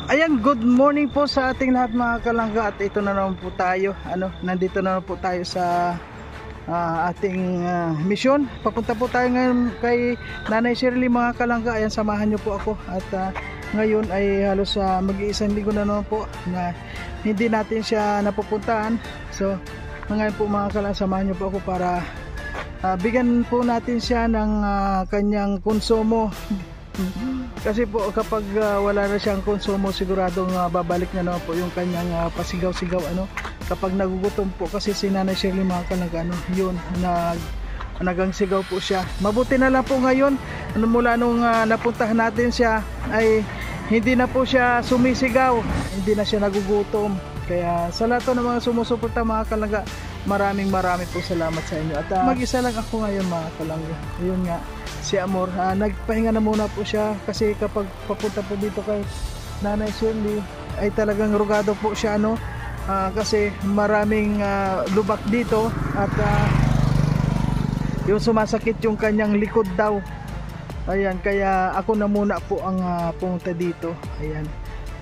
Ayan, good morning po sa ating lahat mga kalangga. At ito na naman po tayo, nandito na naman po tayo sa ating misyon. Papunta po tayo ngayon kay Nanay Shirley mga kalangga. Ayan, samahan nyo po ako. At ngayon ay halos mag-iisang linggo na naman po na hindi natin siya napupuntahan. So ngayon po mga kalangga, samahan nyo po ako para bigyan po natin siya ng kanyang konsumo. Kasi po kapag wala na siyang konsumo, siguradong babalik na naman po yung kanyang pasigaw-sigaw kapag nagugutom po. Kasi si Nanay Shirley mga kalangga, yun, nagang sigaw po siya. Mabuti na lang po ngayon, mula nung napuntahan natin siya ay hindi na po siya sumisigaw, hindi na siya nagugutom. Kaya sa lahat ng mga sumusuporta mga kalangga, maraming po salamat sa inyo. At mag-isa lang ako ngayon mga kalangga. Ayun nga, si Amor, nagpahinga na muna po siya kasi kapag papunta po dito kay Nanay Shirley ay talagang rugado po siya kasi maraming lubak dito at yung sumasakit yung kanyang likod daw. Ayan, kaya ako na muna po ang pumunta dito. Ayan.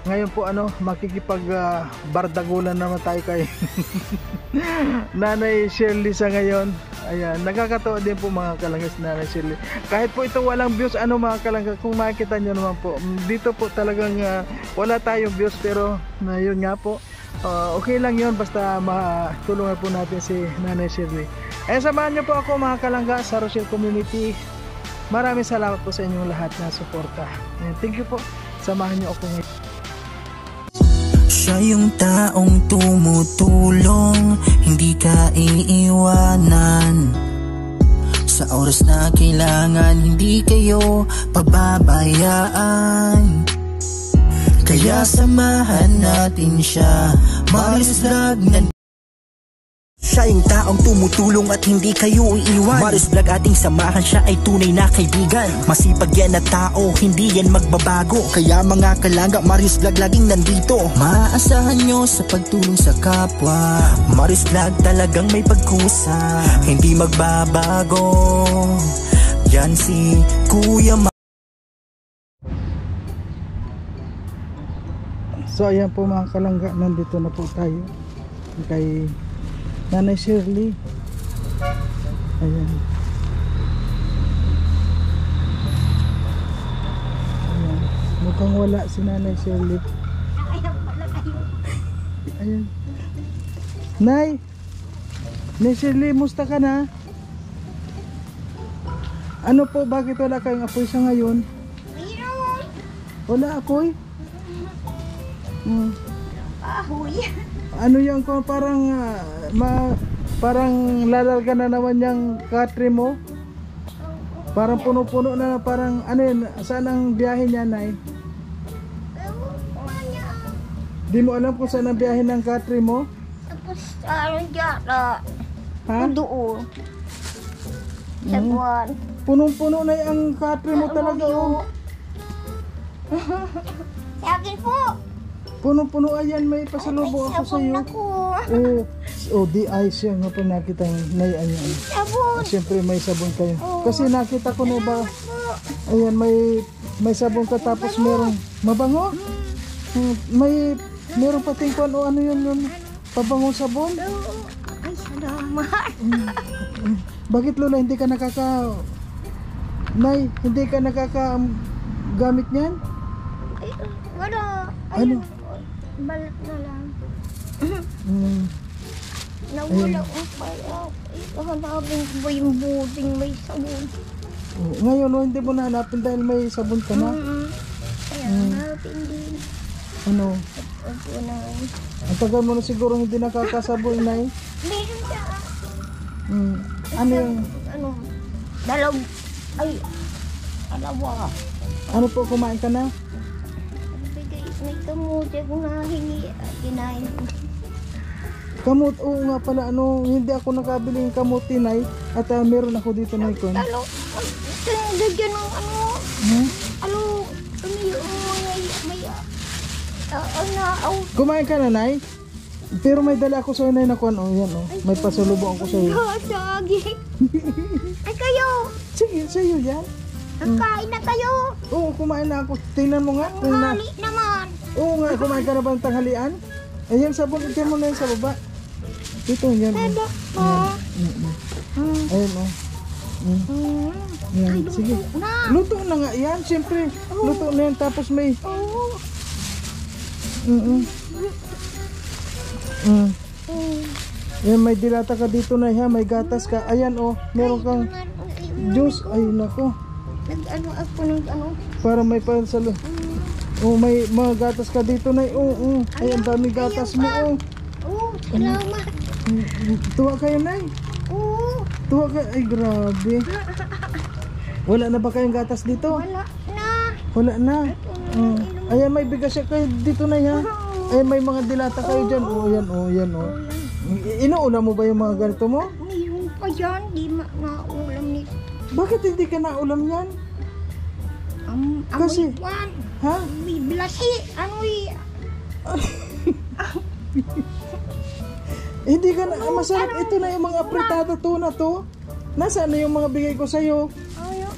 Ngayon po makikipag bardagulan naman tayo kay Nanay Shirley sa ngayon. Ayan, nakakatawa din po mga kalangga si Nanay Shirley. Kahit po ito walang views mga kalangga, kung makikita nyo naman po, dito po talagang wala tayong views, pero yun nga po, okay lang yun basta matulungan po natin si Nanay Shirley. Ayan, samahan nyo po ako mga kalangga sa Rochelle Community. Maraming salamat po sa inyong lahat na suporta. Ayan, thank you po, samahan nyo ako ngayon. Siya yung taong tumutulong, hindi ka iiwanan. Sa oras na kailangan, hindi kayo pababayaan. Kaya samahan natin siya, Marius Vlog na. Siya yung taong tumutulong at hindi kayo iiwan. Marius Vlog ating samahan, siya ay tunay na kaibigan. Masipag yan na tao, hindi yan magbabago. Kaya mga kalangga, Marius Vlog laging nandito. Maaasahan nyo sa pagtulong sa kapwa. Marius Vlog talagang may pagkusa, hindi magbabago. Yan si Kuya So ayan po mga kalangga, nandito na po tayo kay Nanay Shirley. Ayan. Ayan. Mukhang wala si Nanay Shirley. Ayan. Nay Shirley, musta ka na? Ano po, bakit wala kayong apoy sa ngayon? Wala apoy? Ahoy. Ano yan ko, parang parang lalarga na naman yung katre mo. Parang puno-puno na, parang yun, saan ang biyahe niya, Nay? Di mo alam kung saan ang biyahe ng katre mo? Tapos yata. Ha? Doon. Sa buwan. Punong-puno na yung katre mo talaga. Sa akin po. Puno-puno, ayan, may pasalubong ako sa iyo. Di ayos yan nga po nakita na yan. Sabon. Siyempre may sabon kayo. Kasi nakita ko na ba, ayan, may sabon ka tapos merong mabango. Meron pating kung ano yun, pabango sabon. Ay, salamat. Bakit Lola, hindi ka hindi ka nakakagamit niyan? Ay, wala. Ano? Balat na lang. Ayun. Nawala ko pala. Hanapin ko ba yung buding may sabon? Ngayon, hindi mo nahanapin dahil may sabon ka na. Kaya hanapin din. Ano? Opo na. Ang tagal mo na siguro hindi nakakasabon, Nay. Meron siya. Ano yung... Dalawa. Ano po, kumain ka na? May kamuti kung nahingi at kinain ko. Kamot, oo nga pala, hindi ako nakabili ng kamuti, Nay. At meron ako dito, Nay, kon. Lagyan ng Kumain ka na, Nay? Pero may dala ako sa'yo, Nay, na kon. Yan, may pasalubong ako sa'yo. Saging. Ay, kayo. Sige, sa'yo yan. Nagkain na kayo. Oo, kumain na ako. Tingnan mo nga. Hali naman. Oo nga, kumain ka na ba ng tanghalian? Ayan, sabon, ikaw mo na yan sa baba. Dito, yan. Bebe, Ayan, oh. Yan, sige. Luto na nga yan, siyempre. Luto na yan, tapos may... Yan, may dilata ka dito na yan, may gatas ka. Ayan, oh, meron kang juice. Ay, nako. Nag-ano ako ng ano. Para may pansalo. Oh, may mga gatas ka dito na. Oh. Ay, ang dami gatas mo, oh. Oo, salamat. Tuwa kayo, Nay. Oo, Tuwa kayo. Ay, grabe. Wala na ba kayong gatas dito? wala na. Wala na. Ayan, may bigas siya kayo dito na yan. Ayan, may mga dilata kayo dyan. Oh, yan, oh, yan, oh. Inuuna mo ba yung mga ganito mo? Mayroon pa yan, di naulam nito. Bakit hindi ka naulam yan? Kasi- Amoy kwan. Ha? May blasi. Ano Hindi ka na, masarap ito na yung mga apritada tuna to. Nasaan na yung mga bigay ko sa'yo? Ayun.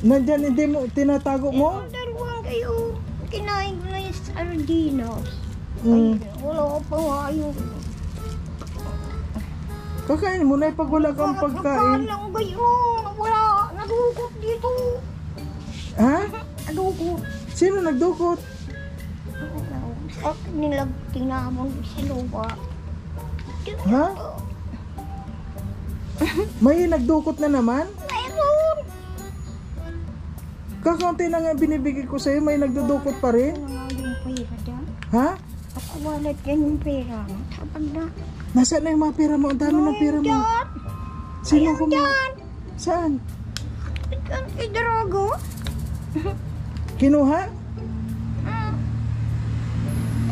Nandyan, hindi mo, tinatago mo? Dalawang kayo. Kinain ko na yung sardinas. Mm. Wala pa nga yung... Kakain mo na pag wala kang pagkain. lang kayo. Wala. Nadukot dito. Ha? Nadukot. Sino nagdukot? Sa nilag tinamon sa lupa. Ha? May nagdukot na naman? Mayroon. Kakaunti na nga binibigay ko sa'yo, may nagdudukot pa rin? Ano nga yung pera dyan? Ha? At wallet yan yung pera. Tapag na. Nasaan na yung mga pera mo? Ang dami ng pera mo. Dyan. Sino Ayun kumain? dyan. Saan? Dyan kay Drago. Kinuha?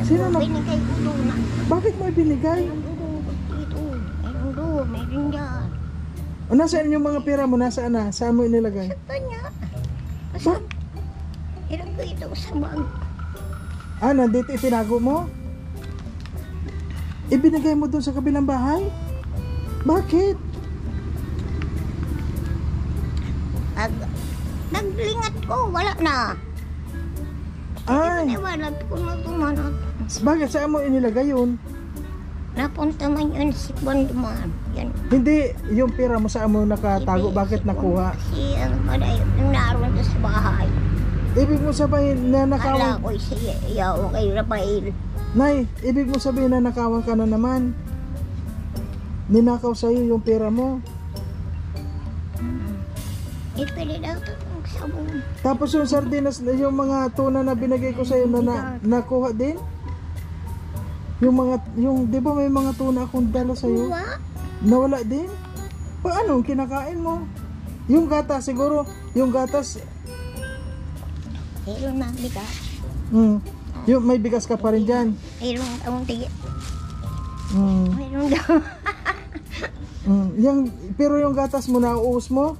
Sino na? Binigay ko doon na. Bakit mo ibinigay? Mayroon doon dito. Mayroon doon. Mayroon dyan. O nasaan yung mga pera mo? Nasaan na? Saan mo inilagay? Kanya. Ba? Hirap ko ito sa bag. Ah, nandito itinago mo? Ibinigay mo doon sa kabilang bahay? Bakit? Naglingat ko. Wala na. Ay, Iwanag ko na tumanat. bakit? Saan mo inilagay yun? Napunta man yun si Banduman. Yan. Hindi, yung pera mo saan mo nakatago? Bakit nakuha? Si ano pala yung naroon doon sa bahay. Ibig mo sabihin na Kala nakawan... ko si Yao kay Rafael. Nay, ibig mo sabihin na nakawan ka na naman. Ninakaw sa'yo yung pera mo. Ipili daw ito ng sabon. Tapos yung sardinas, yung mga tuna na binigay ko sa'yo na nakuha din? Yung mga, di ba may mga tuna akong dala sa'yo? Uwa? Nawala din? Paano kinakain mo? Yung gatas siguro, yung gatas, Mayroon na bigas. yung may bigas ka pa rin dyan. Mayroon akong tigi. Mm. Mayroon daw. Pero yung gatas mo, nauubos mo?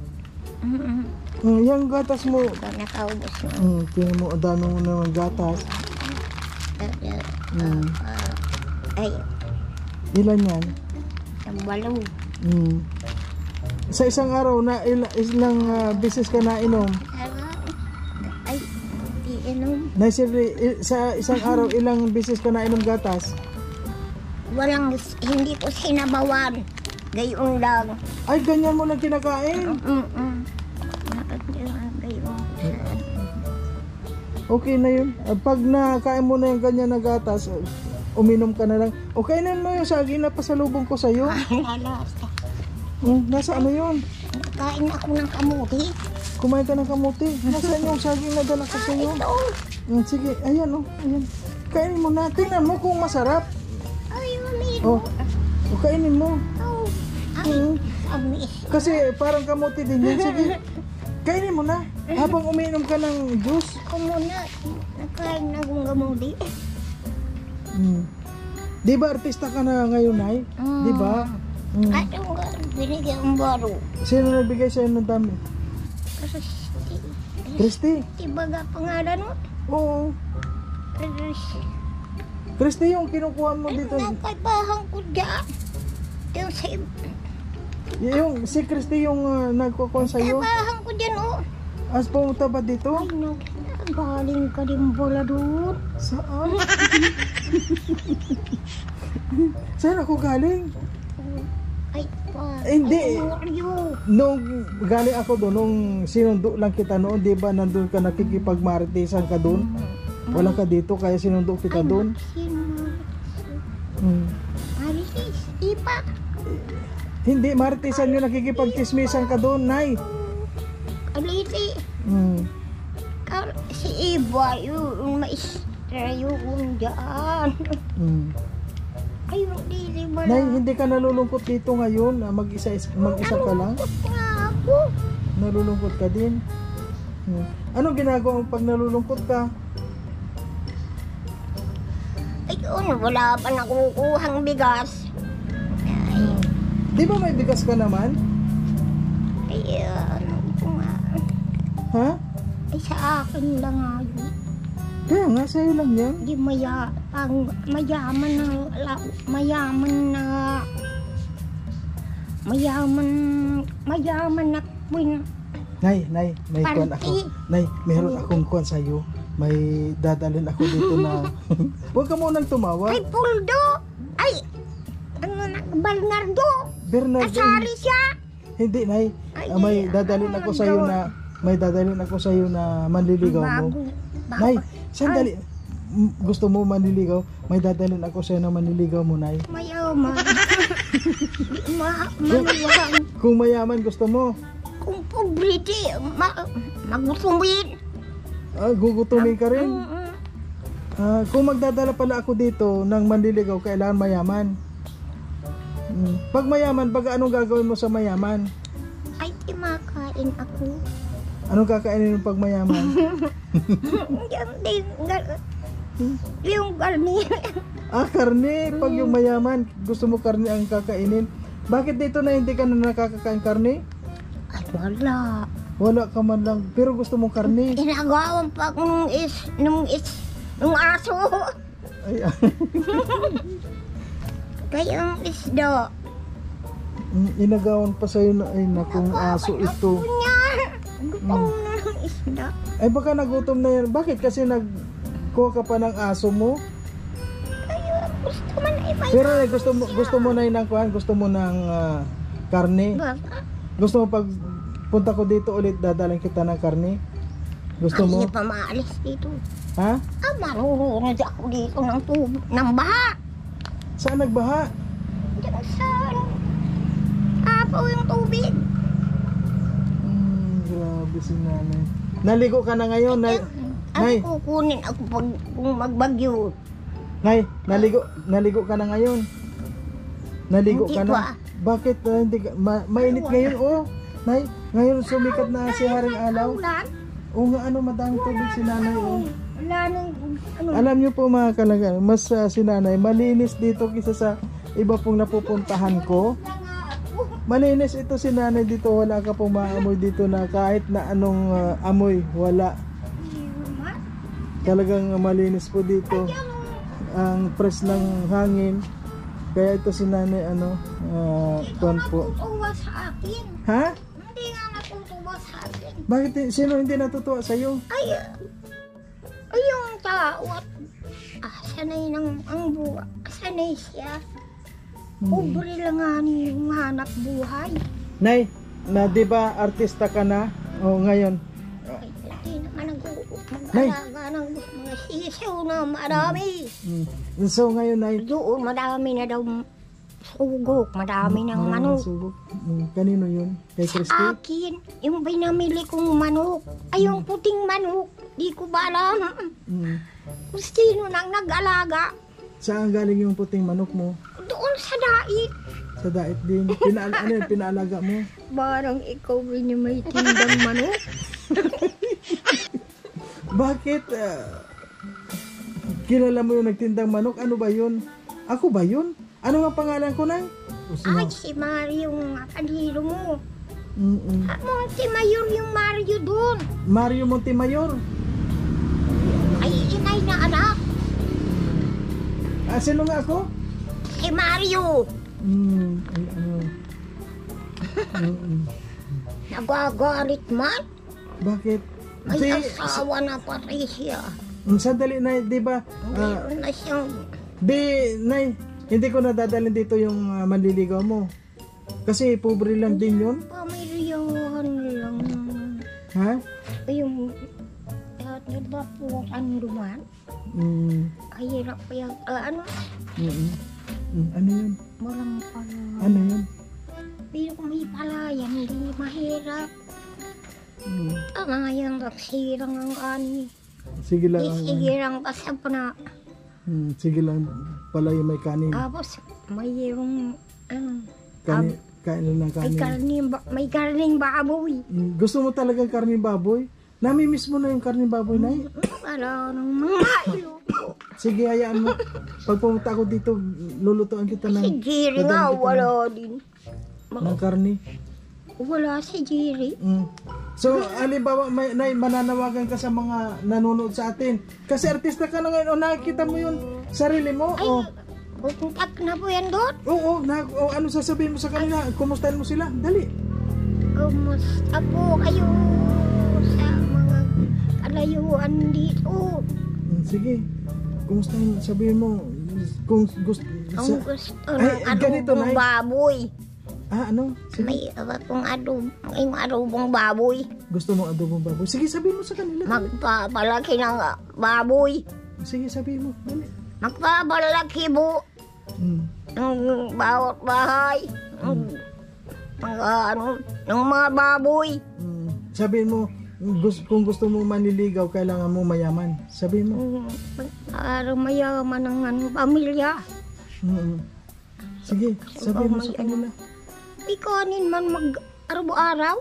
Yung gatas mo, Nakaubos na. tingnan mo, ang dami mo naman gatas. Ay, Ilan yan? ang balaw. Sa isang araw, na ilang beses ka nainom? Ay, di inom. Sa isang araw, ilang beses ka nainom gatas? Walang, hindi ko sinabawan. Gayon lang. Ay, ganyan mo lang kinakain? Gayon. Okay na yun. Pag nakain mo na yung ganyan na gatas, uminom ka na lang. O kainin mo yung saging na pasalubong ko sa'yo. Lalasa. Nasa ano yun? Kain ako ng kamuti. Kumain ka ng kamuti. Nasaan yung saging na dala ko sa'yo? Ito. Sige, ayan o. Ayan. Kainin mo na. Tingnan mo kung masarap. Ay, mami. O kainin mo. Oh. Ay, amis. Kasi parang kamuti din yun. Sige, kainin mo na. Habang umiinom ka ng juice. Ako muna. Nakain na akong kamuti. Di ba artista ka na ngayon, Nay? Di ba? At yung binigyan ang baro. Sino nagbigay sa'yo ng dami? Christy? Ibaga pangalan mo. Oo. Christy yung kinukuha mo dito. Nakaibahan ko dyan. Yung sa Yung si Christy yung nagkukuha sa'yo. Nakaibahan ko dyan, oh. As pumunta ba dito? Ay, no. galing ka din pala doon. Saan? Saan ako galing? Ay, pa. Hindi. Ay, Mario. Nung galing ako doon, nung sinundo lang kita noon, di ba nandun ka nakikipagmaritisan ka doon? Wala ka dito, kaya sinundo kita doon. Maritis, ipa. Hindi, maritisan nyo, nakikipagchismisan ka doon, Nay. Aliti. Si Iba, yung maestra yung dyan. Ayun, di ba Nay, hindi ka nalulungkot dito ngayon, mag-isa ka lang? Nalungkot nga ako. Nalulungkot ka din? Anong ginagawa mo pag nalulungkot ka? Ayun, wala pa nakukuhang bigas. Di ba may bigas ka naman? Ay, ano ko nga. Ha? Ay, sa akin lang nga yun. Kaya nga, sa'yo lang yan. Di mayaman na queen. Nay, may kuwan ako. Nay, meron akong kuwan sa'yo. May dadalhin ako dito na... Huwag ka munang tumawa. Ay, Puldo! Ay, ano na, Bernardo! Bernardo. Kasali siya! Hindi, Nay. May dadalhin ako sa'yo na... May dadalhin ako sa'yo na manliligaw mo. Nay, sandali. Gusto mo manliligaw? May dadalhin ako sa'yo na manliligaw mo, Nay. Mayaman. Mayaman. Kung mayaman, gusto mo? Kung pobre, di, magutumin. Gugutumin ka rin? Kung magdadala pala ako dito ng manliligaw, kailangan mayaman. Pag mayaman, anong gagawin mo sa mayaman? Ay, di makain ako. Anong kakainin mo pag mayaman? Yung karne. Karne. Pag yung mayaman, gusto mo karne ang kakainin. Bakit dito na hindi ka na nakakakain karne? Ay, wala. Wala ka man lang, pero gusto mo karne. Inagawan pa nung aso. Ay, Kayang isda. Inagawan pa sa'yo na, ay nakong aso ito. Gutom na ng isda. Ay baka nagutom na yan. Bakit? Kasi nagkuha ka pa ng aso mo? Ay, gusto man na iba. Pero gusto mo na yun ng kuhan? Gusto mo ng karne? Baka. Gusto mo pag punta ko dito ulit, dadalang kita ng karne? Gusto mo? Hindi pa maalis dito. Ha? Marurunod ako dito ng baha. Saan nagbaha? Diyan sa apaw yung tubig. Grabe si nanay. Naligo ka na ngayon, Nay? Ay, kukunin ako kung magbagyo. Nay, naligo ka na ngayon? Naligo Hindi ka pa. na? Bakit? Hindi ka, mainit ngayon, oh. Nay, ngayon sumikat na si Haring Alaw. Ulan? Oo nga, madaming tubig si nanay, oh. Wala nang Alam niyo po mga kalaga, mas si nanay, malinis dito kisa sa iba pong napupuntahan ko. Malinis ito si nanay dito, wala ka pong maamoy dito na kahit na anong amoy, wala. Talagang malinis po dito. Ang press ng hangin. Kaya ito si nanay, tuwan po. natutuwa sa akin. Ha? Hindi nga natutuwa sa akin. Bakit? Sino hindi natutuwa sa'yo? Ay, yung tao at sanay ang buhay. Sanay siya. Pobre lang nga yung hanap buhay. Nay, di ba artista ka na? O ngayon? Ay, hindi naman mag-alaga ng mga sisiw na marami. So ngayon, Nay? Doon, madami na daw sugok. Madami ng manok. Sugok. Kanino yun? Kay Christy? Sa akin, yung pinamili kong manok. Ay, yung puting manok. Di ko ba alam. Kung sino nang nag-alaga. Saan galing yung puting manok mo? Doon sa dait. Sa dait din. Pinaalaga mo? Parang ikaw rin yung may tindang manok. Bakit? Kilala mo yung nagtindang manok? Ano ba yun? Ako ba yun? Ano nga pangalan ko, Nay? Ay, si Mario nga kanilo mo. Mm-mm. Montemayor yung Mario doon. Mario Montemayor. Ay, inay na anak. Sino nga ako? Si Mario. Ay, ano? Nagagalit man. Bakit? May asawa na pati siya. Sandali, Nay, di ba? Meron na siyang... Nay, hindi ko nadadalhin dito yung manliligaw mo. Kasi pobre lang din yun. Pamilyahan lang. Ha? Yung... di ba po ang duman? Kahirap pa yung... ano? Ano yun? Walang pala. Ano yun? Pero kung may palayan, hindi mahirap. Ngayon, nagsirang ang ani. Sige lang. Isirang pa sa pana. Sige lang pala yung may kanin. Tapos, may yung... Kanin ng kanin. May karning baboy. Gusto mo talagang karning baboy? Namimiss mo na yung karning baboy, Nay? Wala nang mga ilo. Sige, hayaan mo. Pag pumunta ako dito, lulutuan kita ng... Si Jerry nga, wala din. Ng karni. Wala si Jerry. So, halimbawa, Nay, mananawagan ka sa mga nanonood sa atin. Kasi artista ka na ngayon, o nakikita mo yun, sarili mo, o... Pupuntak na po yan doon. Oo, ano sasabihin mo sa kanila? Kumustahin mo sila? Dali. Kumusta po kayo sa mga kalayuan dito? Sige. Kumustahin, sabihin mo. Kung gusto... Ang gusto ng adobong baboy. Ano? Sige. May adobong baboy. Gusto mo adobong baboy? Sige, sabihin mo sa kanila. Magpapalaki ng baboy. Sige, sabihin mo. Dali. Magpapalaki po. Ng bawat bahay. Ng mga baboy. Sabihin mo, kung gusto mo manliligaw, kailangan mo mayaman. Sabihin mo. Para mayaman ng pamilya. Sige, sabihin mo sa kanila. Ay kanin man araw-araw.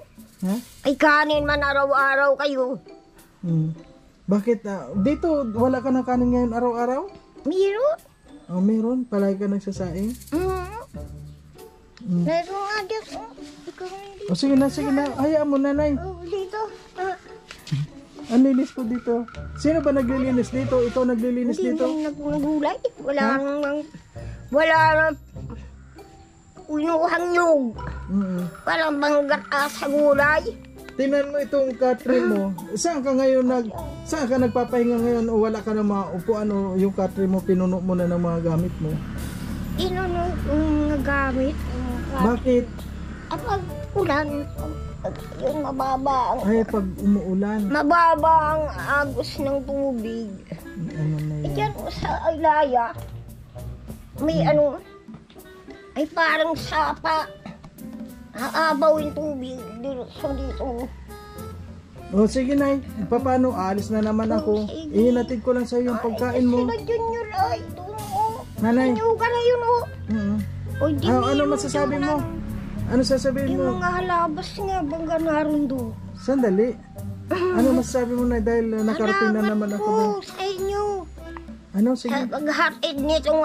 Ha? Ay kanin man araw-araw kayo. Bakit? Dito, wala ka ng kanin ngayon araw-araw? Meron. Meron? Palagi ka nagsasaing? Meron nga dito. Sige na. Hayaan mo, Nanay. Dito. Ang linis ko dito. Sino ba naglilinis dito? Ikaw naglilinis dito? Hindi naggulay. Wala nang unuhang nyug. Walang banggat sa gulay. Tingnan mo itong katrin mo. Saan ka nagpapahinga ngayon o wala ka na mga upuan o yung katrin mo pinuno mo na ng mga gamit mo? Pinuno yung gamit. Bakit? Pag ulan, yung mababa. Pag umuulan. Mababa ang agos ng tubig. Ano na yan? Diyan sa Aylaya, may ay parang sapa. Aabaw yung tubig dito. Sige, Nay. Paano? Alis na naman ako. Ihinatid ko lang sa iyo yung pagkain mo. Sila Junior ay doon. Nanay. Inyo ka na yun Ano masasabi mo? Ano sasabihin mo? Yung mga halabas nga bangga naroon doon. Sandali. Ano masasabi mo, Nay, dahil nakarating na naman ako doon? Salamat po sa inyo. Ano? Sige. Paghatid nitong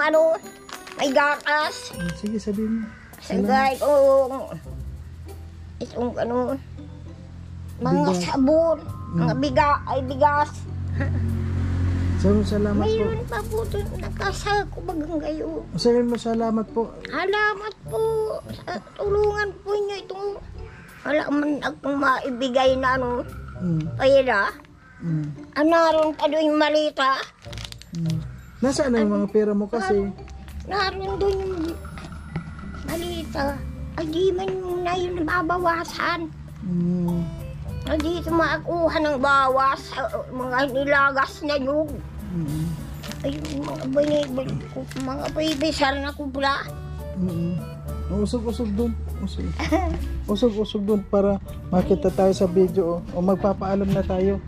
may gatas. Sige, sabihin mo. Sagay itong mga sabon, mga bigas. Salamat po. Mayroon pa po doon, nakasako bagang gayo. Sabihin mo, salamat po. Salamat po sa tulungan po niyo itong wala man akong maibigay na pera. Naroon pa doon yung malita. Nasaan na yung mga pera mo kasi? Naroon doon yung malita. Ay di man na yun nababawasan. Dito makakuha ng bawas sa mga nilagas na nyug. Ay mga binibili ko, mga bibisar na kubra. Usog-usog doon. Usog-usog doon para makita tayo sa video. O magpapaalam na tayo.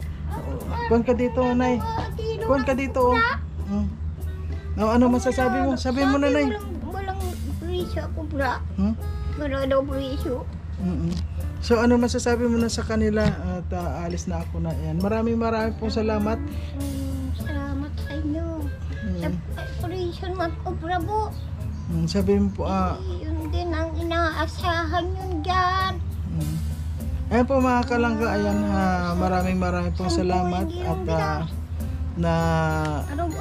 Kuhan ka dito, Nay. Kuhan ka dito. Ano masasabi mo? Sabihin mo na, Nay. Walang presyo kubra. Wala daw presyo. So ano masasabi mo na sa kanila at alis na ako na yan. Maraming pong salamat. Salamat sa inyo. Sa operation magkubra po. Sabi mo po yun din ang inaasahan yun dyan. Ayan po mga kalangga. Ayan, maraming pong salamat. At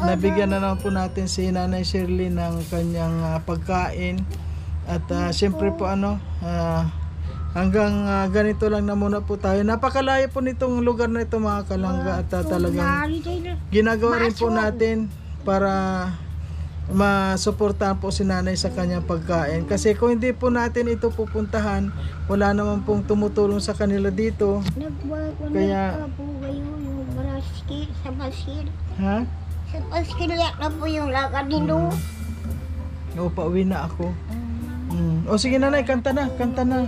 nabigyan na naman po natin si Nanay Shirley ng kanyang pagkain. At siyempre po hanggang ganito lang na muna po tayo. Napakalayo po nitong lugar na ito mga kalangga at talagang ginagawa rin po natin para masuportahan po si nanay sa kanyang pagkain. Kasi kung hindi po natin ito pupuntahan, wala naman pong tumutulong sa kanila dito. Kaya yung baraski sa basil. ha? Sa basil na po yung lakad nilo. O, pauwi na ako. O sige nanay, kanta na, kanta na.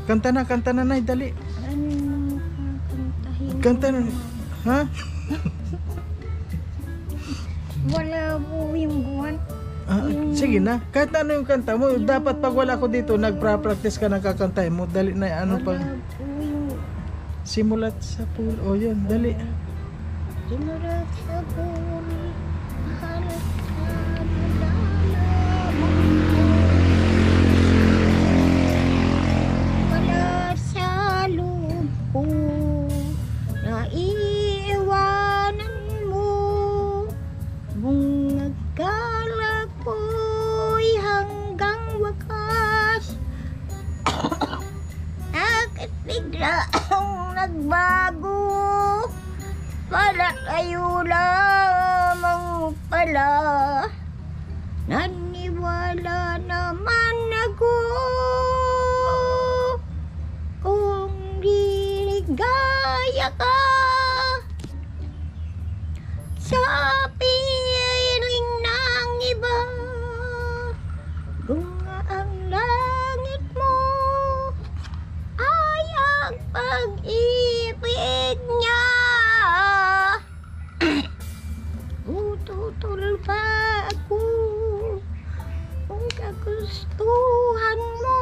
Kanta na nay, dali. Ano kantahin? Kanta na. Ha? Wala po yung buwan. Sige na. Kahit ano yung kanta mo, dapat pag wala ko dito, nagpa-practice ka ng kakantay mo. Dali na, ano pa. Wala po yung Simulat sa pool. O yun, dali. sinurat sa buwan. Halos wala sa loob ko. Naiiwanan mo. Kung nagkala ko'y hanggang wakas. Bakit bigla ang nagbago? Para kayo lamang pala. Naniwala naman ako. Kung liligaya ka sa piling ng iba. Kung ang langit mo ay ang pag-ibig niya. Tututol pa ako kung kagustuhan mo.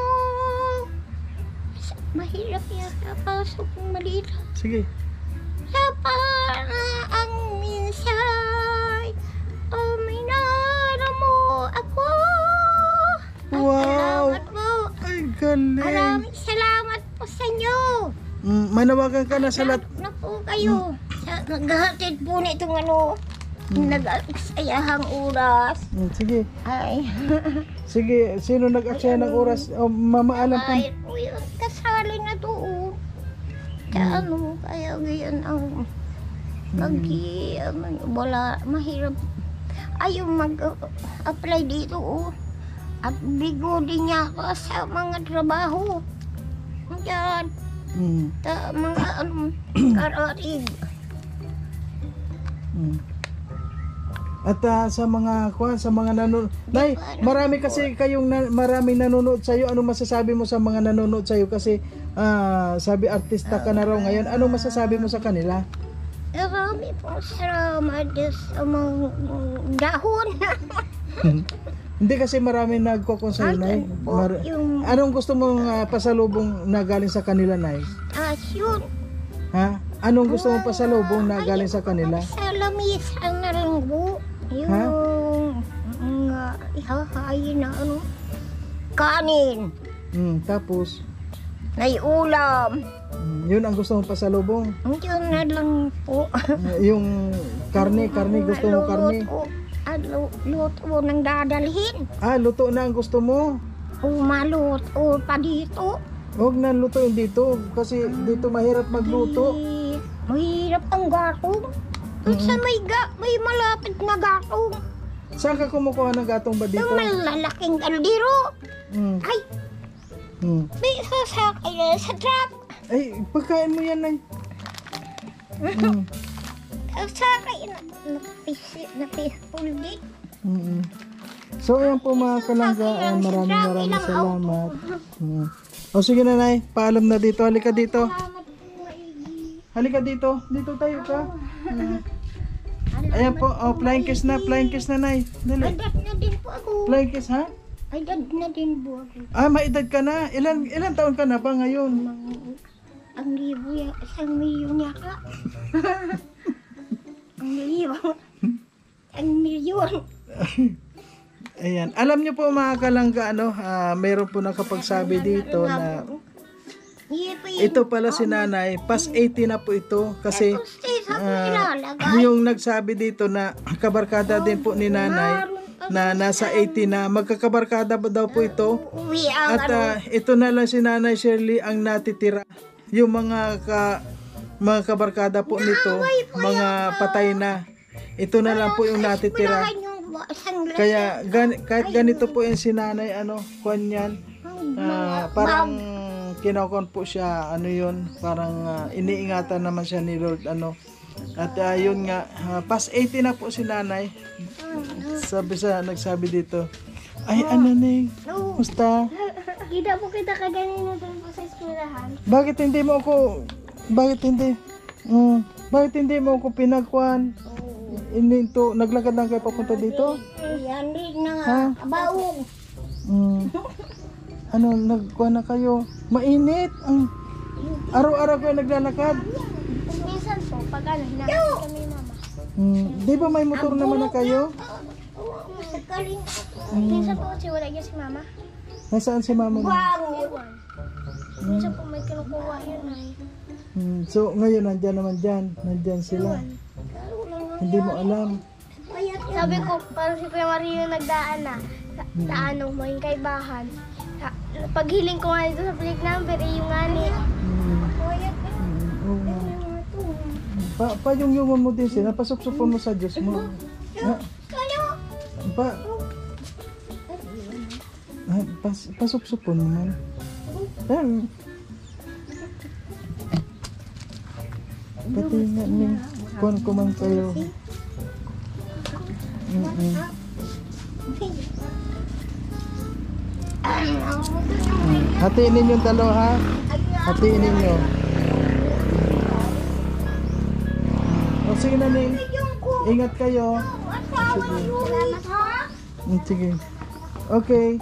Mahirap yan kapasok ng maliit. Sige. Sa paraang minsan, minara mo ako. Wow! Salamat po. Ay, galing. Maraming salamat po sa inyo. Manawagan ka na sa lahat. Na po kayo. Naghahatid po na itong ano, nag-aksayahang oras. Sige. Ay. Sige, sino nag-aksaya ng oras? O, mamaalam ka. Ay po yun. Kasali na doon. Kaya ano, kaya ganyan ang wala, mahirap. Ayaw mag-apply dito. At bigo din niya ako sa mga trabaho. Diyan. Mga karatig. At sa mga nanonood. Nay, marami kasi maraming nanonood sa iyo. Ano masasabi mo sa mga nanonood sa iyo kasi sabi artista ka na raw ngayon. Ano masasabi mo sa kanila? Marami po salamat sa mga dahon. Hindi kasi marami nagko-concern, Nay. Anong gusto mong pasalubong na galing sa kanila, Nay? Yun. Ha? Anong gusto mong pasalubong na galing sa kanila? Sa lamisan na lang po. Yung ihahayin na ano, kanin. Tapos? May ulam. Yun ang gusto mong pasalubong? Yun na lang po. Yung karne gusto mong karne? Luto nang dadalhin. Luto na ang gusto mo? Maluto pa dito. Huwag na lutuin dito kasi dito mahirap magluto. Mahirap ang gatong. Sa may malapit na gatong. Saan ka kumukuha ng gatong ba dito? Yung malalaking kaldero. Ay, may sasakay na sa truck. Ay, pagkain mo yan, Nay. Sasakay na napispulgit. So, ayan po mga kalangga. Maraming salamat. O sige na, Nay. Paalam na dito. Halika dito. Halika dito. Dito tayo ka. Ayan po. Flying kiss na. Flying kiss na, Nay. Dali. Edad na din po ako. Flying kiss, ha? Edad na din po ako. Maedad ka na. Ilan taon ka na ba ngayon? Ang libo yan. 1 milyon yata. Ang libo. 1 milyon. Ayan. Alam niyo po mga kalangga, mayroon po nakapagsabi dito na ito pala si nanay, past 80 na po ito kasi yung nagsabi dito na kabarkada din po ni nanay na nasa 80 na. Magkakabarkada ba daw po ito? Uwi ang At ito na lang si Nanay Shirley ang natitira. Yung mga kabarkada po nito, mga patay na. Ito na lang po yung natitira. Kaya kahit ganito po yung sinanay, kuwan yan, parang kinakon po siya, yun, parang iniingatan naman siya ni Lord, At yun nga, past 80 na po si nanay. Nagsabi dito, ay Ning, musta? Kita po kita kaganina doon po sa eskwelahan. Bakit hindi mo ako pinagkuhan? Naglakad lang kayo papunta dito? Yan din na nga, baong. Nagkuhan na kayo? Mainit. Araw-araw kayo naglalakad? Minsan po, pag hinahanap kami mama. Di ba may motor naman na kayo? Sakaling, minsan po kasi wala niya si mama. Nasaan si mama mo? Minsan po may kinukuha yun ay. So ngayon nandyan sila. Hindi mo alam. Sabi ko, parang si Kuya Mario nagdaan na. Mo yung kaibahan. Paghiling ko nga dito sa plate number, yung ngani. Payong-yungon mo din sila, pasok-supon mo sa Diyos mo. Pasok-supon mo man. Pati nga ni kuwan ko man kayo. Hatiin ninyo yung dalawa, ha? Hatiin ninyo. O sige na, Ning. Ingat kayo. Sige. Okay.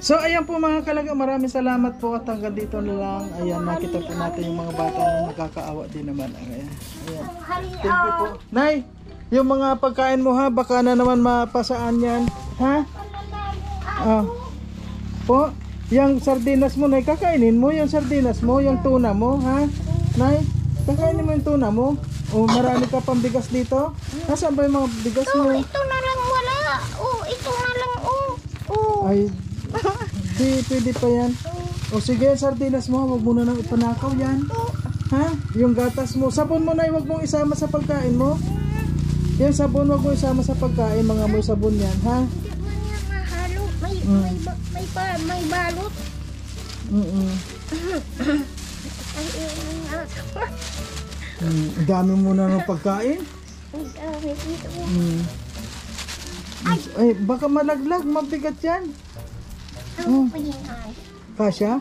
So ayan po mga kalaga, maraming salamat po at hanggang dito na lang. Ayan, nakita po natin yung mga bata na nakakaawa din naman. Ayan. Thank you po. Nay, yung mga pagkain mo ha, baka na naman mapasaan yan. Ha? Po, yung sardinas mo, Nay, kakainin mo yung sardinas mo, yung tuna mo, ha? Nay, kakainin mo yung tuna mo. O marami ka pang bigas dito. Nasaan ba yung mga bigas mo? Ito na lang wala. Ito na lang. Ay, di pwede pa yan. O sige, sardinas mo, wag mo na nang ipanakaw yan. Ha? Yung gatas mo, sabon mo na, wag mong isama sa pagkain mo. Yung sabon, wag mo isama sa pagkain, mga moy sabon yan, ha? Hindi mo niya mahalo. May balot. Dami mo na ng pagkain. Ay, baka malaglag, mabigat yan. Kasya?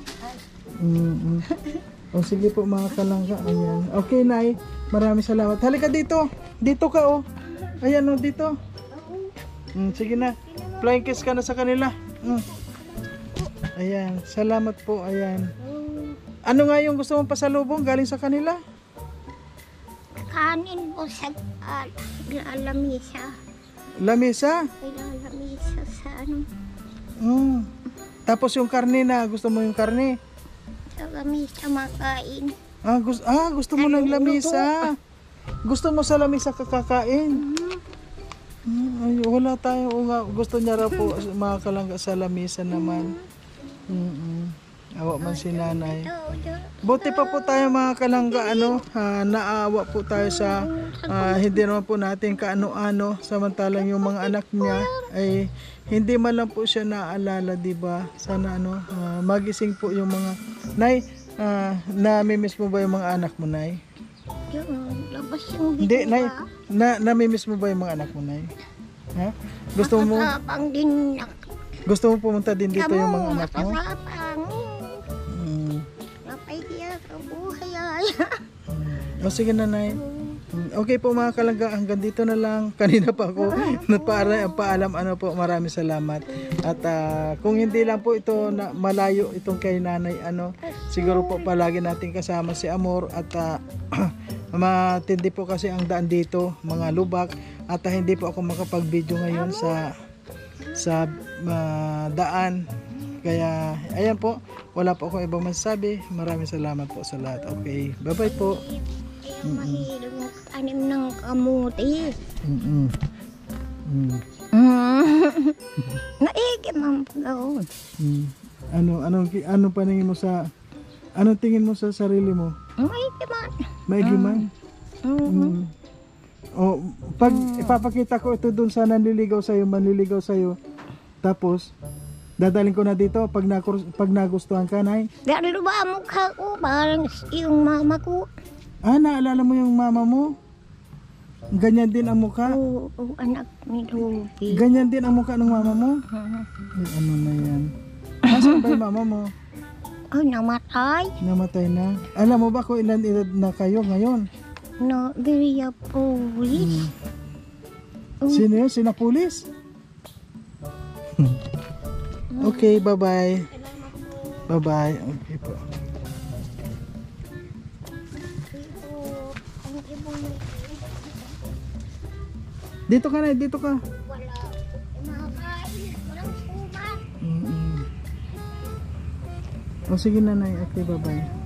O sige po mga kalangga. Ayan. Okay, Nay. Maraming salamat. Halika dito. Dito ka, oh. Ayan, oh, dito. Sige na. Flying kiss ka na sa kanila. Ayan. Salamat po. Ayan. Ano nga yung gusto mong pasalubong galing sa kanila? Kanin po sa lamisa. Lamisa? Lamisa sa ano. Tapos yung karne na, gusto mo yung karne? Sa lamisa makain. Gusto mo ng lamisa. Gusto mo sa lamisa kakakain? Ay, wala tayo. Gusto niya raw po mga kalangga sa lamisa naman. Awa man si nanay. Buti pa po tayo mga kalangga, naawa po tayo sa hindi naman po natin kaano-ano, samantalang yung mga anak niya ay hindi man lang po siya naalala, diba? Sana magising po yung mga Nay, namimiss mo ba yung mga anak mo, Nay? Labas yung Hindi, Nay. Namimiss mo ba yung mga anak mo, Nay? Ha? Gusto mo pumunta din dito yung mga anak mo? O sige na, Nay. Okay po mga kalangga, hanggang dito na lang. Kanina pa ako nagpaalam po, maraming salamat. At kung hindi lang po ito na malayo itong kay nanay, siguro po palagi natin kasama si Amor. At matindi po kasi ang daan dito, mga lubak. At hindi po ako makapag-video ngayon sa daan. Kaya ayan po, wala po akong ibang masasabi. Maraming salamat po sa lahat. Okay, bye bye po. Mahirap mag-anim ng kamuti. Mm. Naigi man po. Mm. Ano paningin mo sa tingin mo sa sarili mo? Naigi man. Maigi man? Mm. O pag ipapakita ko ito dun sa manliligaw sa'yo, tapos dadalhin ko na dito pag nagustuhan ka, Nay. Dalo ba ang mukha ko? Parang yung mama ko. Naalala mo yung mama mo? Ganyan din ang mukha? Oo, anak ni Ruby. Ganyan din ang mukha ng mama mo? Ay, ano na yan? Nasaan ba yung mama mo? Namatay. Namatay na. Alam mo ba kung ilan edad na kayo ngayon? No, Beria Police. Sino yun? Sina pulis? Okay, bye-bye. Bye-bye. Okay po. Dito ka na, dito ka. Wala. Makain. Walang suman. O sige nanay, okay, bye-bye.